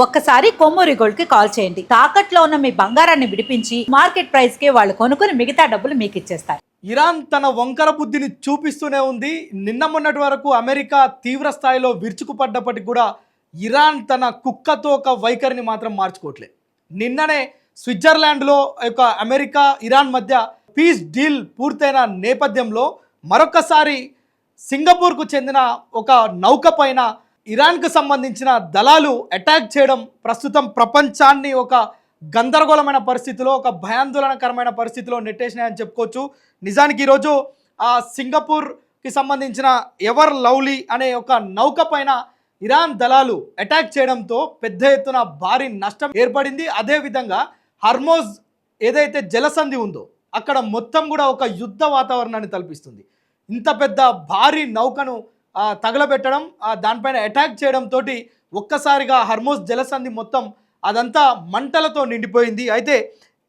ఒక్కసారి కొమ్మూరి గోల్డ్ కి కాల్ చేయండి. తాకట్లో ఉన్న మీ బంగారాన్ని విడిపించి మార్కెట్ ప్రైస్ కి వాళ్ళు కొనుక్కుని మిగతా డబ్బులు మీకు ఇచ్చేస్తారు. ఇరాన్ తన వంకర బుద్ధిని చూపిస్తూనే ఉంది. నిన్న మొన్నటి వరకు అమెరికా తీవ్ర స్థాయిలో విరుచుకుపడ్డప్పటికి కూడా ఇరాన్ తన కుక్కతో ఒక వైఖరిని మాత్రం మార్చుకోవట్లేదు. నిన్ననే స్విట్జర్లాండ్లో అమెరికా ఇరాన్ మధ్య పీస్ డీల్ పూర్తయిన నేపథ్యంలో మరొకసారి సింగపూర్కు చెందిన ఒక నౌక పైన ఇరాన్కు సంబంధించిన దళాలు అటాక్ చేయడం ప్రస్తుతం ప్రపంచాన్ని ఒక గందరగోళమైన పరిస్థితిలో, ఒక భయాందోళనకరమైన పరిస్థితిలో నెట్టేసినాయని చెప్పుకోవచ్చు. నిజానికి ఈరోజు ఆ సింగపూర్కి సంబంధించిన ఎవర్ లవ్లీ అనే ఒక నౌక పైన ఇరాన్ దళాలు అటాక్ చేయడంతో పెద్ద ఎత్తున భారీ నష్టం ఏర్పడింది. అదేవిధంగా హర్మోజ్ ఏదైతే జలసంధి ఉందో అక్కడ మొత్తం కూడా ఒక యుద్ధ వాతావరణాన్ని తలపిస్తుంది. ఇంత పెద్ద భారీ నౌకను తగలబెట్టడం, దానిపైన అటాక్ చేయడంతో ఒక్కసారిగా హర్మోజ్ జలసంధి మొత్తం అదంతా మంటలతో నిండిపోయింది. అయితే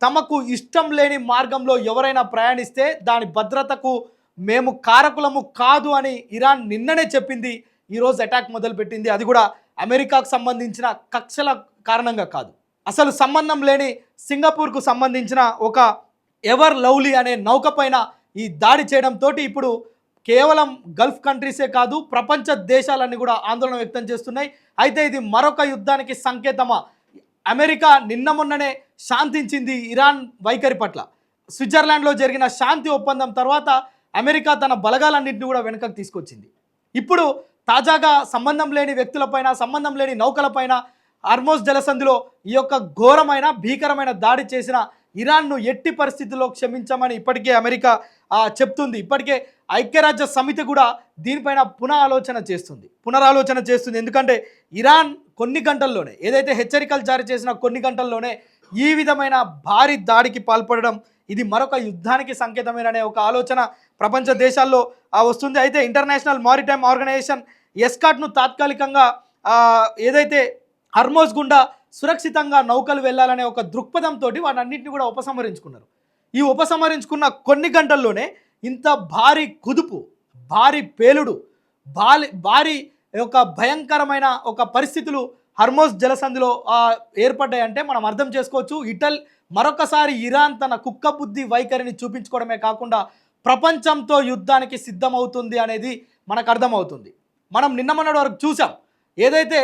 తమకు ఇష్టం లేని మార్గంలో ఎవరైనా ప్రయాణిస్తే దాని భద్రతకు మేము కారకులము కాదు అని ఇరాన్ నిన్ననే చెప్పింది. ఈరోజు అటాక్ మొదలుపెట్టింది. అది కూడా అమెరికాకు సంబంధించిన కక్షల కారణంగా కాదు, అసలు సంబంధం లేని సింగపూర్కు సంబంధించిన ఒక ఎవర్ లవ్లీ అనే నౌక పైన ఈ దాడి చేయడంతో ఇప్పుడు కేవలం గల్ఫ్ కంట్రీసే కాదు, ప్రపంచ దేశాలన్నీ కూడా ఆందోళన వ్యక్తం చేస్తున్నాయి. అయితే ఇది మరొక యుద్ధానికి సంకేతమా? అమెరికా నిన్న మొన్ననే శాంతించింది ఇరాన్ వైఖరి పట్ల. స్విట్జర్లాండ్లో జరిగిన శాంతి ఒప్పందం తర్వాత అమెరికా తన బలగాలన్నింటినీ కూడా వెనుకకు తీసుకొచ్చింది. ఇప్పుడు తాజాగా సంబంధం లేని వ్యక్తులపైన, సంబంధం లేని నౌకలపైన హర్మోజ్ జలసంధిలో ఈ యొక్క ఘోరమైన భీకరమైన దాడి చేసిన ఇరాన్ను ఎట్టి పరిస్థితుల్లో క్షమించమని ఇప్పటికే అమెరికా చెప్తుంది. ఇప్పటికే ఐక్యరాజ్య సమితి కూడా దీనిపైన పునరాలోచన చేస్తుంది. ఎందుకంటే ఇరాన్ కొన్ని గంటల్లోనే, ఏదైతే హెచ్చరికలు జారీ చేసిన కొన్ని గంటల్లోనే ఈ విధమైన భారీ దాడికి పాల్పడడం ఇది మరొక యుద్ధానికి సంకేతమేననే ఒక ఆలోచన ప్రపంచ దేశాల్లో వస్తుంది. అయితే ఇంటర్నేషనల్ మారిటైమ్ ఆర్గనైజేషన్ ఎస్కాట్ను తాత్కాలికంగా ఏదైతే హర్మోజ్ గుండా సురక్షితంగా నౌకలు వెళ్ళాలనే ఒక దృక్పథంతో వాటన్నింటినీ కూడా ఉపసంహరించుకున్నారు. ఈ ఉపసంహరించుకున్న కొన్ని గంటల్లోనే ఇంత భారీ కుదుపు, భారీ పేలుడు, భారీ ఒక భయంకరమైన ఒక పరిస్థితులు హర్మోజ్ జలసంధిలో ఏర్పడ్డాయంటే మనం అర్థం చేసుకోవచ్చు. మరొకసారి ఇరాన్ తన కుక్క బుద్ధి వైఖరిని చూపించుకోవడమే కాకుండా ప్రపంచంతో యుద్ధానికి సిద్ధమవుతుంది అనేది మనకు అర్థమవుతుంది. మనం నిన్న మొన్నటి వరకు చూసాం, ఏదైతే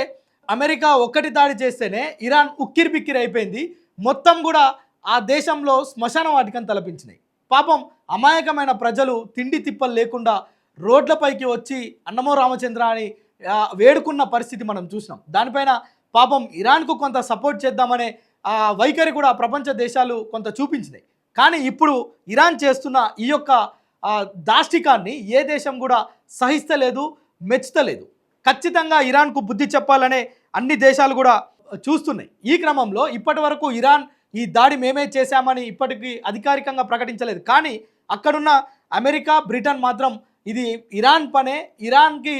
అమెరికా ఒక్కటి దాడి చేస్తేనే ఇరాన్ ఉక్కిరిబిక్కిరి అయిపోయింది. మొత్తం కూడా ఆ దేశంలో శ్మశాన వాటికను తలపించినాయి. పాపం అమాయకమైన ప్రజలు తిండి తిప్పలు లేకుండా రోడ్లపైకి వచ్చి అన్నమో రామచంద్ర అని వేడుకున్న పరిస్థితి మనం చూసినాం. దానిపైన పాపం ఇరాన్కు కొంత సపోర్ట్ చేద్దామనే వైఖరి కూడా ప్రపంచ దేశాలు కొంత చూపించినాయి. కానీ ఇప్పుడు ఇరాన్ చేస్తున్న ఈ యొక్క దాష్టికాన్ని ఏ దేశం కూడా సహిస్తలేదు, మెచ్చుతలేదు. ఖచ్చితంగా ఇరాన్కు బుద్ధి చెప్పాలనే అన్ని దేశాలు కూడా చూస్తున్నాయి. ఈ క్రమంలో ఇప్పటి వరకు ఇరాన్ ఈ దాడి మేమే చేశామని ఇప్పటికీ అధికారికంగా ప్రకటించలేదు. కానీ అక్కడున్న అమెరికా, బ్రిటన్ మాత్రం ఇది ఇరాన్ పనే, ఇరాన్కి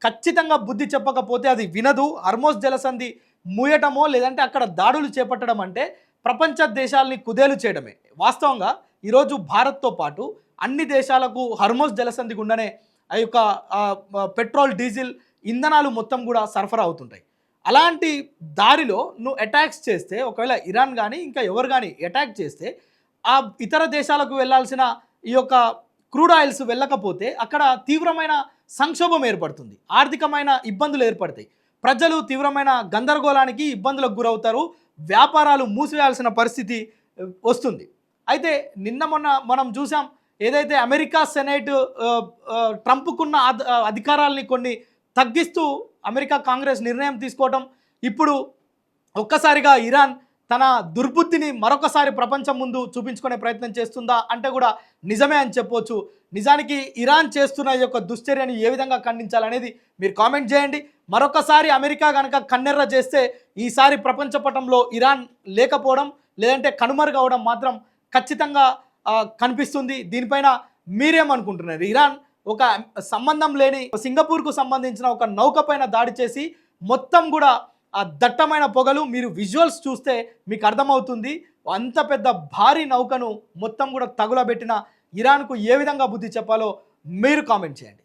ఖచ్చితంగా బుద్ధి చెప్పకపోతే అది వినదు, హర్మోజ్ జలసంధి మూయటమో లేదంటే అక్కడ దాడులు చేపట్టడం అంటే ప్రపంచ దేశాలని కుదేలు చేయడమే. వాస్తవంగా ఈరోజు భారత్తో పాటు అన్ని దేశాలకు హర్మోజ్ జలసంధి గుండానే ఆ యొక్క పెట్రోల్, డీజిల్, ఇంధనాలు మొత్తం కూడా సరఫరా అవుతుంటాయి. అలాంటి దారిలో నువ్వు అటాక్స్ చేస్తే, ఒకవేళ ఇరాన్ కానీ ఇంకా ఎవరు కానీ అటాక్ చేస్తే ఆ ఇతర దేశాలకు వెళ్ళాల్సిన ఈ యొక్క క్రూడ్ ఆయిల్స్ వెళ్ళకపోతే అక్కడ తీవ్రమైన సంక్షోభం ఏర్పడుతుంది, ఆర్థికమైన ఇబ్బందులు ఏర్పడతాయి, ప్రజలు తీవ్రమైన గందరగోళానికి, ఇబ్బందులకు గురవుతారు, వ్యాపారాలు మూసివేయాల్సిన పరిస్థితి వస్తుంది. అయితే నిన్న మొన్న మనం చూసాం, ఏదైతే అమెరికా సెనేట్ ట్రంప్కున్న అధికారాలని కొన్ని తగ్గిస్తూ అమెరికా కాంగ్రెస్ నిర్ణయం తీసుకోవటం, ఇప్పుడు ఒక్కసారిగా ఇరాన్ తన దుర్బుద్ధిని మరొకసారి ప్రపంచం ముందు చూపించుకునే ప్రయత్నం చేస్తుందా అంటే కూడా నిజమే అని చెప్పవచ్చు. నిజానికి ఇరాన్ చేస్తున్న ఈ యొక్క దుశ్చర్యని ఏ విధంగా ఖండించాలనేది మీరు కామెంట్ చేయండి. మరొకసారి అమెరికా కనుక కన్నెర్ర చేస్తే ఈసారి ప్రపంచ పటంలో ఇరాన్ లేకపోవడం లేదంటే కనుమరుగవడం మాత్రం ఖచ్చితంగా కనిపిస్తుంది. దీనిపైన మీరేమనుకుంటున్నారు? ఇరాన్ ఒక సంబంధం లేని సింగపూర్కు సంబంధించిన ఒక నౌక పైన దాడి చేసి మొత్తం కూడా ఆ దట్టమైన పొగలు, మీరు విజువల్స్ చూస్తే మీకు అర్థమవుతుంది. అంత పెద్ద భారీ నౌకను మొత్తం కూడా తగులబెట్టిన ఇరాన్కు ఏ విధంగా బుద్ధి చెప్పాలో మీరు కామెంట్ చేయండి.